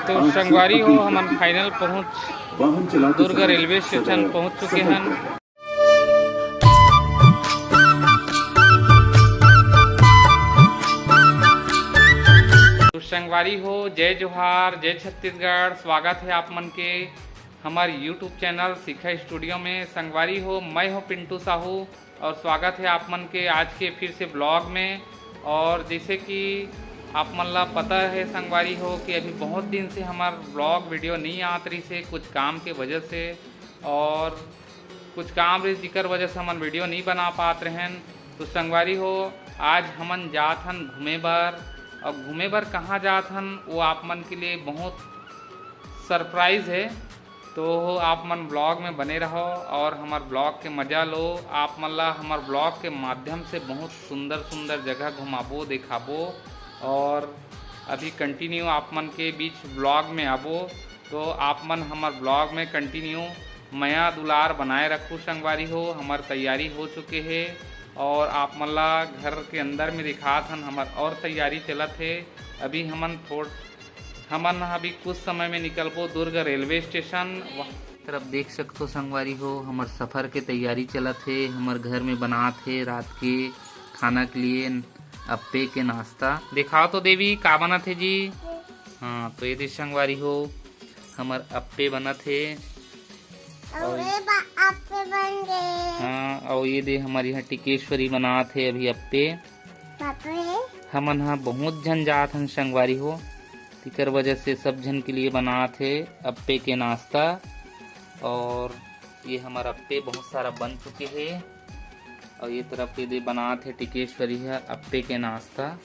तो संगवारी हो हम फाइनल पहुँच दुर्ग रेलवे स्टेशन पहुँच चुके हैं। तो संगवारी हो, जय जोहार, जय छत्तीसगढ़। स्वागत है आप मन के हमारे यूट्यूब चैनल सीखा स्टूडियो में। संगवारी हो, मैं हूँ पिंटू साहू और स्वागत है आप मन के आज के फिर से ब्लॉग में। और जैसे कि आप मन ला पता है संगवारी हो कि अभी बहुत दिन से हमार ब्लॉग वीडियो नहीं आत रही से, कुछ काम के वजह से और कुछ काम रही जिकर वजह से हमन वीडियो नहीं बना पाते रहें। तो संगवारी हो, आज हमन जात हन घूमे बर। और घूमे बर कहाँ जात हन वो आप मन के लिए बहुत सरप्राइज़ है। तो आप मन ब्लॉग में बने रहो और हमार ब्लॉग के मज़ा लो। आप मन ला हमार ब्लॉग के माध्यम से बहुत सुंदर सुंदर जगह घुमाबो, दिखाबो और अभी कंटिन्यू आप मन के बीच ब्लॉग में आबो। तो आप मन हमार ब्लॉग में कंटिन्यू मया दुलार बनाए रखो। संगवारी हो, हमार तैयारी हो चुके है और आप मन ला घर के अंदर में दिखात हन हमार और तैयारी चलत है। अभी हमन अभी कुछ समय में निकलबो दुर्ग रेलवे स्टेशन तरफ। देख सकते हो संगवारी हो, हमार सफ़र के तैयारी चलत है। हमार घर में बनात है रात के खाना के लिए अप्पे के नाश्ता। दिखाओ तो देवी का बनत है जी। हाँ, तो ये संगवारी हो हमार अप्पे बनत है और हाँ, और ये दे हमारे यहाँ टिकेश्वरी बनात है अभी अप्पे। हमन हाँ बहुत जन जात हन संगवारी हो, तिकर वजह से सब जन के लिए बनात है अप्पे के नाश्ता। और ये हमारा अप्पे बहुत सारा बन चुके हैं और ये तरफ ये बनात है टिकेश्वरी है अप्पे के नाश्ता।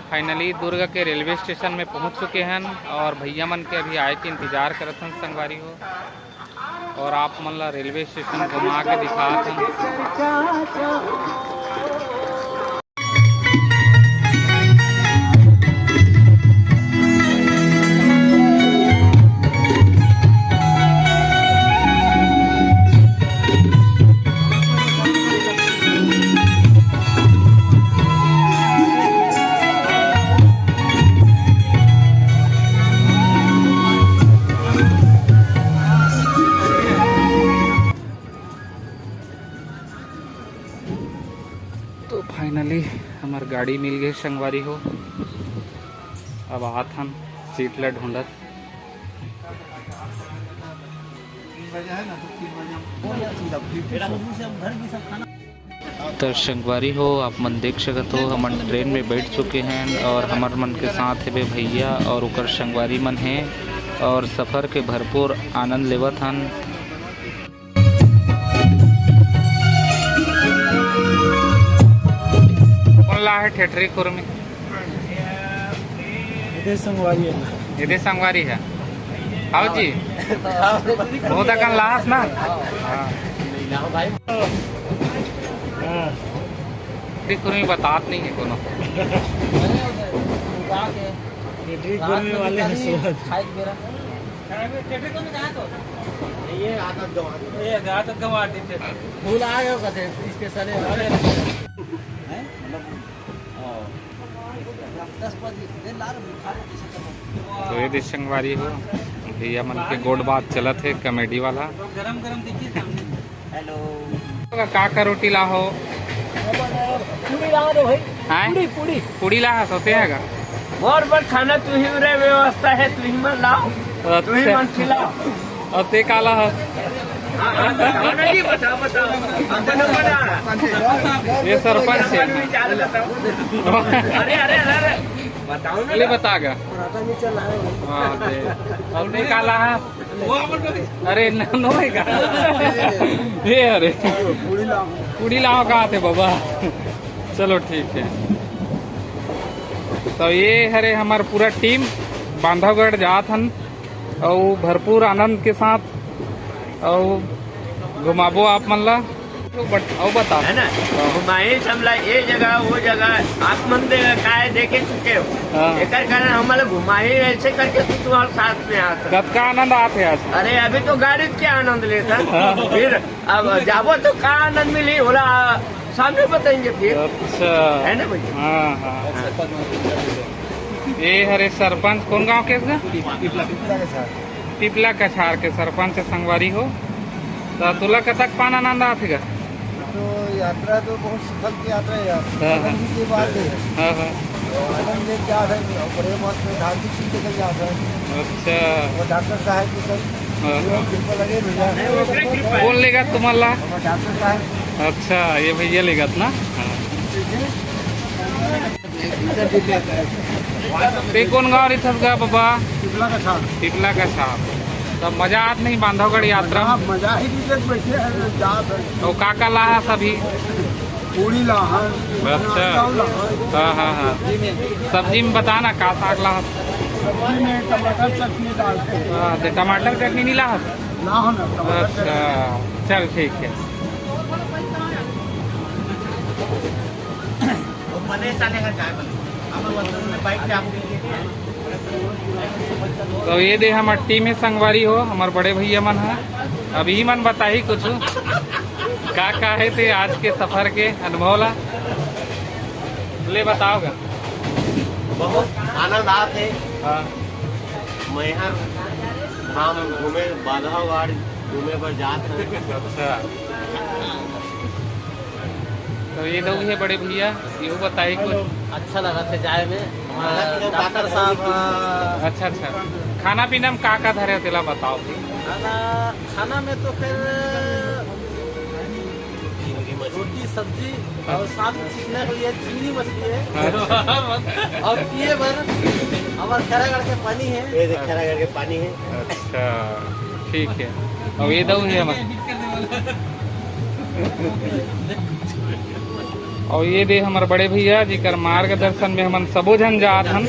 फाइनली दुर्ग के रेलवे स्टेशन में पहुंच चुके हैं और भैया मन के अभी आए के इंतजार करत हन संगवारी हो। और आप मन ला रेलवे स्टेशन घुमा के दिखात हन। तो फाइनली हमार गाड़ी मिल गई संगवारी हो। अब आत हम सीट ला ढूंढत। तो संगवारी हो, आप मन देख सकते हो हमन ट्रेन में बैठ चुके हैं और हमार मन के साथ है भैया और उकर संगवारी मन है। और सफ़र के भरपूर आनंद लेवत हन। कौन ला है ठेठरी कुर्मी? इधे संगवारी है। आओ जी वो दकन लाहस ना। कुर्मी बातात नहीं है कोनो। तो ये दिशंगवारी हो भैया मन के गोड बात चलत है कॉमेडी वाला। हेलो का रोटी ला हो? पूड़ी ला दो भाई। पूड़ी ला सोते हैं का और बड़ खाना तू ही रे व्यवस्था है तू ही मन लाओ तू ही मन खिलाओ। और ते काला है नहीं बता ये सरपंच है। अरे अरे अरे बताओ ना बतागा अब नहीं काला है। अरे नो है का ये अरे पूड़ी लाओ कहा थे बाबा। चलो ठीक है। तो ये हरे हमार पूरा टीम बांधवगढ़ जात हन और भरपूर आनंद के साथ और घुमाबो आप मन ला और बता है ना घुमाए समला ये जगह वो जगह आप मन काय देखे चुके हो। एक कारण हमारे घुमाए ऐसे करके तुम्हारे साथ में आता कब का आनंद आते आज। अरे अभी तो गाड़ी क्या आनंद लेता फिर अब जाबो तो का आनंद मिली होला सामने बताएंगे फिर। अच्छा है ना भैया। हाँ हाँ ये हरे सरपंच कौन गांव के पिपला कछार के सरपंच संगवारी हो। तो तुला कतक पान आनंद आतेगा? तो यात्रा तो बहुत सफल की यात्रा है यार। के बाद आनंद लेके आ रहे हैं बड़े मस्त धार्मिक चीज लेकर जा रहे हैं। अच्छा वो डॉक्टर साहब की सब लगे भैया कौन लेगा तुम्हारा? डॉक्टर साहब। अच्छा ये भैया लेगा ना। ते कौन गाँव रिथस गा बाबा? पिपला का छाप। तब मजा आत नहीं बांधवगढ़ यात्रा? मजा ही बैठे तो काका ला सभी पूरी ला। अच्छा हाँ हाँ हाँ सब्जी में बताना का साग ला? सब्जी में टमाटर चटनी डालते हैं। टमाटर चटनी नहीं ला? अच्छा चल ठीक है। तो ये दे हम टीम में संगवारी हो हमारे बड़े भैया मन है। अभी मन बताही कुछ का है ते आज के सफर के अनुभव ला ले बताओगा। बहुत आनंद आते मैहर हम घूमे बांधवगढ़ घूमे पर जाते हैं। अच्छा तो ये लोग है बड़े भैया ये बताइए कुछ। अच्छा लगा था जाए में डॉक्टर साहब। अच्छा अच्छा खाना पीना में का धरे तेला बताओ। खाना में तो फिर रोटी सब्जी और साथ में सीखने के लिए चीनी मछली है। और पिए भर हमारे खैरागढ़ के पानी है। खैरागढ़ के पानी है। अच्छा ठीक है। और ये दो है हमारे और ये दे हमारे बड़े भैया जी कर मार्गदर्शन में हम सबो जन जात हन।